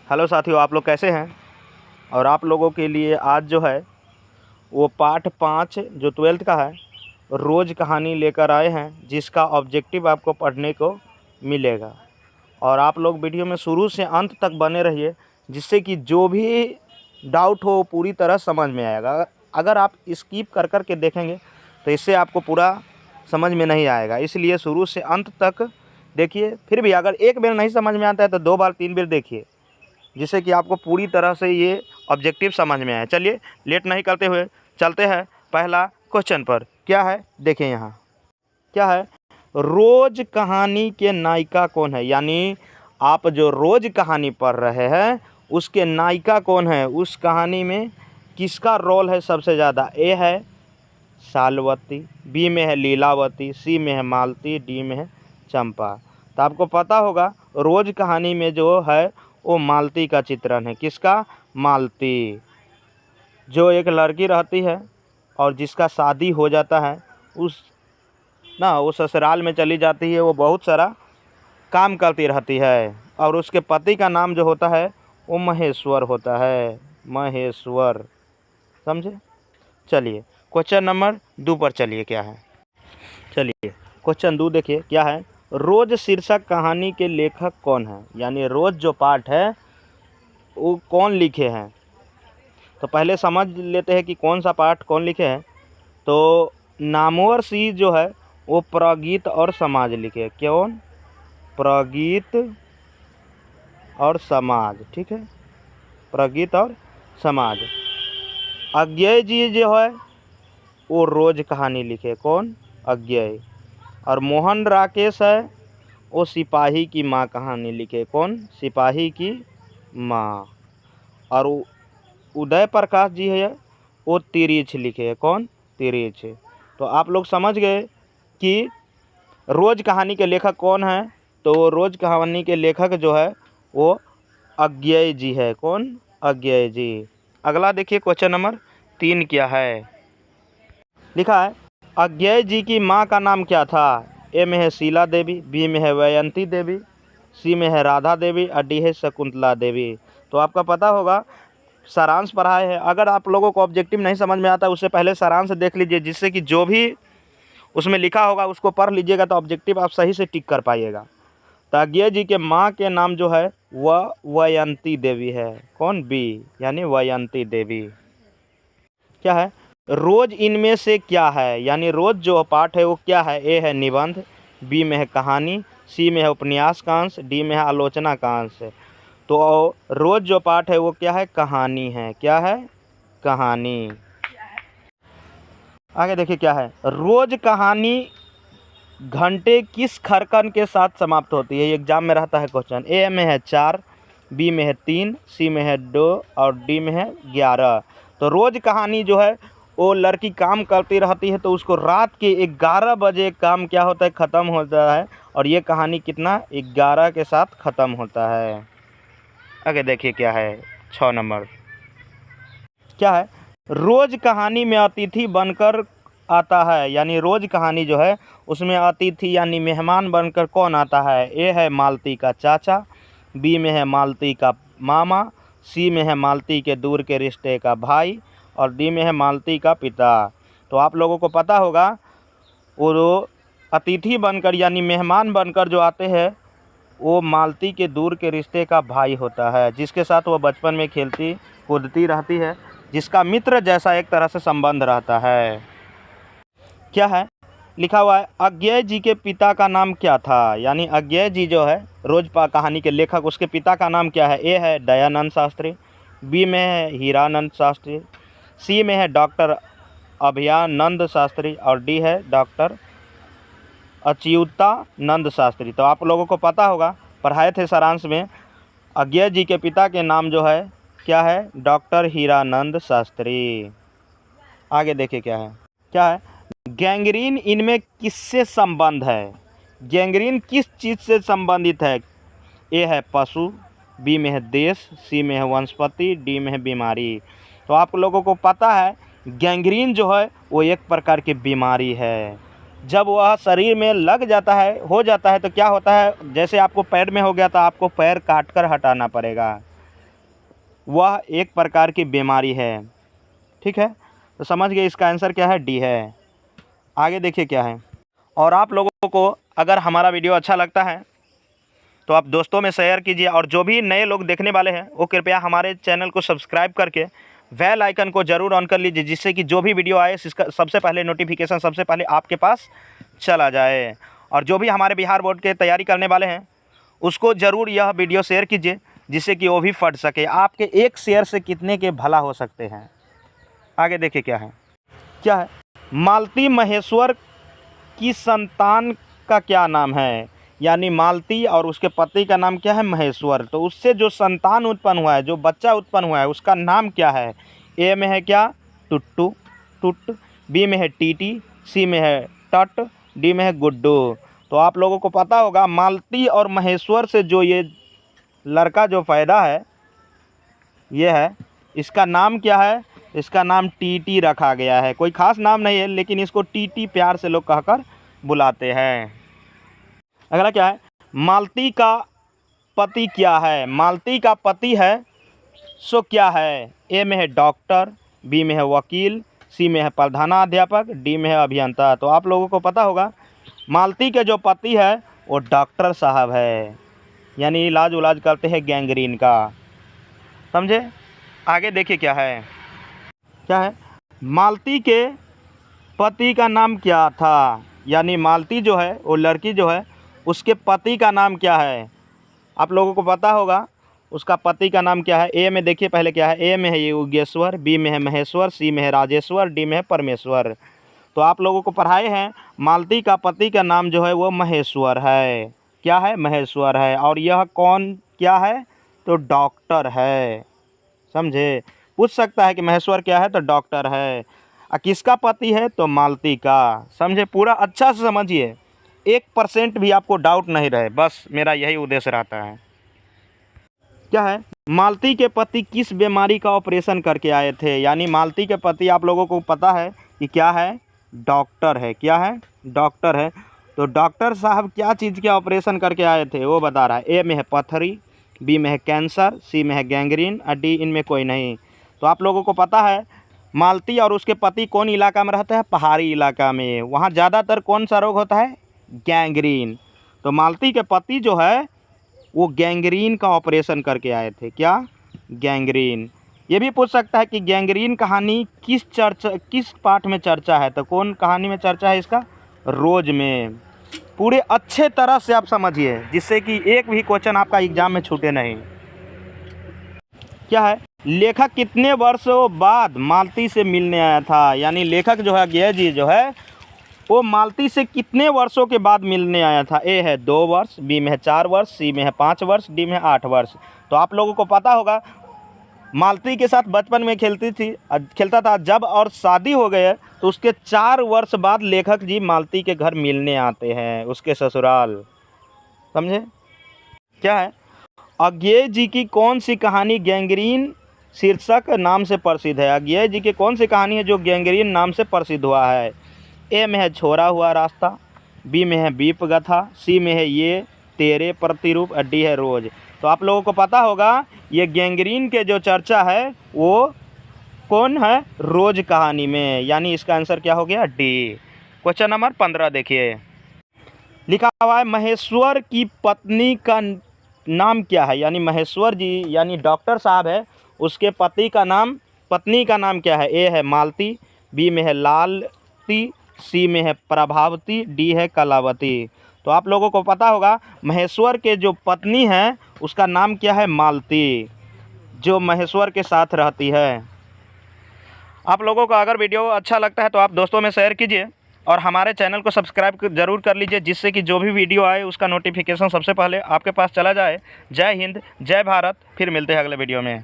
Hello साथियों, आप लोग कैसे हैं। और आप लोगों के लिए आज जो है वो पाठ 5 जो 12th का है रोज़ कहानी लेकर आए हैं, जिसका ऑब्जेक्टिव आपको पढ़ने को मिलेगा। और आप लोग वीडियो में शुरू से अंत तक बने रहिए, जिससे कि जो भी डाउट हो पूरी तरह समझ में आएगा। अगर आप स्किप कर कर के देखेंगे तो इससे आपको पूरा समझ में नहीं आएगा, इसलिए शुरू से अंत तक देखिए। फिर भी अगर एक बार नहीं समझ में आता है तो 2 बार 3 बार देखिए, जिससे कि आपको पूरी तरह से ये ऑब्जेक्टिव समझ में आए। चलिए लेट नहीं करते हुए चलते हैं पहला क्वेश्चन पर। क्या है देखिए, यहाँ क्या है, रोज कहानी के नायिका कौन है। यानी आप जो रोज कहानी पढ़ रहे हैं उसके नायिका कौन है, उस कहानी में किसका रोल है सबसे ज़्यादा। ए है शालवती, बी में है लीलावती, सी में है मालती, डी में है चंपा। तो आपको पता होगा रोज कहानी में जो है वो मालती का चित्रण है। किसका? मालती, जो एक लड़की रहती है और जिसका शादी हो जाता है, वो ससुराल में चली जाती है। वो बहुत सारा काम करती रहती है और उसके पति का नाम जो होता है वो महेश्वर होता है। महेश्वर, समझे। चलिए क्वेश्चन नंबर 2 पर चलिए। क्या है, चलिए क्वेश्चन 2 देखिए क्या है। रोज शीर्षक कहानी के लेखक कौन है। यानी रोज जो पाठ है वो कौन लिखे हैं। तो पहले समझ लेते हैं कि कौन सा पाठ कौन लिखे हैं। तो नामवर सिंह जो है वो प्रगीत और समाज लिखे। कौन? प्रगीत और समाज, ठीक है, प्रगीत और समाज। अज्ञेय जी जो है वो रोज कहानी लिखे। कौन? अज्ञेय। और मोहन राकेश है वो सिपाही की माँ कहानी लिखे। कौन? सिपाही की माँ। और उदय प्रकाश जी है वो तिरछ लिखे। कौन? तिरछ। तो आप लोग समझ गए कि रोज कहानी के लेखक कौन है। तो रोज कहानी के लेखक जो है वो अज्ञेय जी है। कौन? अज्ञेय जी। अगला देखिए क्वेश्चन नंबर 3 क्या है। लिखा है अज्ञेय जी की माँ का नाम क्या था। ए में है शीला देवी, बी में है वयंती देवी, सी में है राधा देवी और डी है शकुंतला देवी। तो आपका पता होगा सारांश पढ़ाए है। अगर आप लोगों को ऑब्जेक्टिव नहीं समझ में आता उससे पहले सारांश देख लीजिए, जिससे कि जो भी उसमें लिखा होगा उसको पढ़ लीजिएगा तो ऑब्जेक्टिव आप सही से टिक कर पाइएगा। तो अज्ञेय जी के माँ के नाम जो है वह वयंती देवी है। कौन? बी, यानी वयंती देवी। क्या है, रोज इनमें से क्या है। यानी रोज जो पाठ है वो क्या है। ए है निबंध, बी में है कहानी, सी में है उपन्यास का अंश, डी में है आलोचना का अंश। तो रोज जो पाठ है वो क्या है? कहानी है। क्या है? कहानी। आगे देखिए क्या है, रोज कहानी घंटे किस खरकन के साथ समाप्त होती है। एग्जाम में रहता है क्वेश्चन। ए में है 4, बी में है 3, सी में है 2 और डी में है 11। तो रोज कहानी जो है वो लड़की काम करती रहती है तो उसको रात के 11 बजे काम क्या होता है? ख़त्म होता है। और ये कहानी कितना? 11 के साथ ख़त्म होता है। आगे देखिए क्या है 6 नंबर। क्या है, रोज कहानी में अतिथि बनकर आता है। यानी रोज कहानी जो है उसमें अतिथि यानी मेहमान बनकर कौन आता है। ए है मालती का चाचा, बी में है मालती का मामा, सी में है मालती के दूर के रिश्ते का भाई और डी में है मालती का पिता। तो आप लोगों को पता होगा वो अतिथि बनकर यानी मेहमान बनकर जो आते हैं वो मालती के दूर के रिश्ते का भाई होता है, जिसके साथ वो बचपन में खेलती कूदती रहती है, जिसका मित्र जैसा एक तरह से संबंध रहता है। क्या है, लिखा हुआ है अज्ञेय जी के पिता का नाम क्या था। यानी अज्ञेय जी जो है रोज कहानी के लेखक, उसके पिता का नाम क्या है। ए है दयानंद शास्त्री, बी में है हीरानंद शास्त्री, सी में है डॉक्टर अभयानंद शास्त्री और डी है डॉक्टर अच्युतानंद शास्त्री। तो आप लोगों को पता होगा, पढ़ाए थे सारांश में, अज्ञेय जी के पिता के नाम जो है क्या है? डॉक्टर हीरानंद शास्त्री। आगे देखिए क्या है, गैंग्रीन इनमें किससे संबंध है। गैंग्रीन किस चीज़ से संबंधित है। ए है पशु, बी में है देश, सी में है वनस्पति, डी में है बीमारी। तो आप लोगों को पता है गैंग्रीन जो है वो एक प्रकार की बीमारी है। जब वह शरीर में लग जाता है, हो जाता है, तो क्या होता है, जैसे आपको पैर में हो गया तो आपको पैर काट कर हटाना पड़ेगा। वह एक प्रकार की बीमारी है। ठीक है, तो समझ गए इसका आंसर क्या है, डी है। आगे देखिए क्या है। और आप लोगों को अगर हमारा वीडियो अच्छा लगता है तो आप दोस्तों में शेयर कीजिए, और जो भी नए लोग देखने वाले हैं वो कृपया हमारे चैनल को सब्सक्राइब करके बेल आइकन को ज़रूर ऑन कर लीजिए, जिससे कि जो भी वीडियो आए इसका सबसे पहले नोटिफिकेशन सबसे पहले आपके पास चला जाए। और जो भी हमारे बिहार बोर्ड के तैयारी करने वाले हैं उसको ज़रूर यह वीडियो शेयर कीजिए, जिससे कि वो भी फट सके। आपके एक शेयर से कितने के भला हो सकते हैं। आगे देखिए क्या है, मालती महेश्वर की संतान का क्या नाम है। यानी मालती और उसके पति का नाम क्या है, महेश्वर। तो उससे जो संतान उत्पन्न हुआ है, जो बच्चा उत्पन्न हुआ है, उसका नाम क्या है। ए में है क्या, टुट्टू टुट, बी में है टीटी, सी में है टट, डी में है गुड्डू। तो आप लोगों को पता होगा मालती और महेश्वर से जो ये लड़का जो पैदा है ये है, इसका नाम क्या है, इसका नाम टीटी रखा गया है। कोई ख़ास नाम नहीं है, लेकिन इसको टीटी प्यार से लोग कहकर बुलाते हैं। अगला क्या है, मालती का पति क्या है। मालती का पति है सो क्या है। ए में है डॉक्टर, बी में है वकील, सी में है प्रधानाध्यापक, डी में है अभियंता। तो आप लोगों को पता होगा मालती के जो पति है वो डॉक्टर साहब है, यानी इलाज उलाज करते हैं गैंग्रीन का। समझे। आगे देखिए क्या है, मालती के पति का नाम क्या था। यानी मालती जो है वो लड़की जो है उसके पति का नाम क्या है। आप लोगों को पता होगा उसका पति का नाम क्या है। ए में देखिए पहले क्या है, ए में है योगेश्वर, बी में है महेश्वर, सी में है राजेश्वर, डी में है परमेश्वर। तो आप लोगों को पढ़ाए हैं मालती का पति का नाम जो है वो महेश्वर है। क्या है, महेश्वर है। और यह कौन क्या है, तो डॉक्टर है। समझे, पूछ सकता है कि महेश्वर क्या है, तो डॉक्टर है। किसका पति है, तो मालती का। समझे, पूरा अच्छा से समझिए, 1% भी आपको डाउट नहीं रहे, बस मेरा यही उद्देश्य रहता है। क्या है, मालती के पति किस बीमारी का ऑपरेशन करके आए थे। यानी मालती के पति आप लोगों को पता है कि क्या है, डॉक्टर है। क्या है, डॉक्टर है। तो डॉक्टर साहब क्या चीज़ के ऑपरेशन करके आए थे वो बता रहा है। ए में है पथरी, बी में है कैंसर, सी में है गैंग्रीन और डी इनमें कोई नहीं। तो आप लोगों को पता है मालती और उसके पति कौन इलाका में रहते हैं, पहाड़ी इलाका में। वहाँ ज़्यादातर कौन सा रोग होता है, गैंग्रीन। तो मालती के पति जो है वो गैंग्रीन का ऑपरेशन करके आए थे। क्या, गैंग्रीन। ये भी पूछ सकता है कि गैंग्रीन कहानी किस पाठ में चर्चा है। तो कौन कहानी में चर्चा है इसका, रोज में। पूरे अच्छे तरह से आप समझिए, जिससे कि एक भी क्वेश्चन आपका एग्जाम में छूटे नहीं। क्या है, लेखक कितने वर्षों बाद मालती से मिलने आया था। यानी लेखक जो है अज्ञेय जी जो है वो मालती से कितने वर्षों के बाद मिलने आया था। ए है 2 वर्ष, बी में है 4 वर्ष, सी में है 5 वर्ष, डी में है 8 वर्ष। तो आप लोगों को पता होगा मालती के साथ बचपन में खेलता था जब, और शादी हो गए तो उसके 4 वर्ष बाद लेखक जी मालती के घर मिलने आते हैं, उसके ससुराल। समझे। क्या है, अज्ञेय जी की कौन सी कहानी गैंग्रीन शीर्षक नाम से प्रसिद्ध है। अज्ञेय जी की कौन सी कहानी है जो गैंग्रीन नाम से प्रसिद्ध हुआ है। ए में है छोड़ा हुआ रास्ता, बी में है बीप गथा, सी में है ये तेरे प्रतिरूप और डी है रोज। तो आप लोगों को पता होगा ये गैंग्रीन के जो चर्चा है वो कौन है, रोज कहानी में। यानी इसका आंसर क्या हो गया, डी। क्वेश्चन नंबर 15 देखिए, लिखा हुआ है महेश्वर की पत्नी का नाम क्या है। यानी महेश्वर जी यानी डॉक्टर साहब है, उसके पति का नाम, पत्नी का नाम क्या है। ए है मालती, बी में है लालती, सी में है प्रभावती, डी है कलावती। तो आप लोगों को पता होगा महेश्वर के जो पत्नी है उसका नाम क्या है, मालती, जो महेश्वर के साथ रहती है। आप लोगों को अगर वीडियो अच्छा लगता है तो आप दोस्तों में शेयर कीजिए, और हमारे चैनल को सब्सक्राइब ज़रूर कर लीजिए, जिससे कि जो भी वीडियो आए उसका नोटिफिकेशन सबसे पहले आपके पास चला जाए। जय हिंद, जय भारत। फिर मिलते हैं अगले वीडियो में।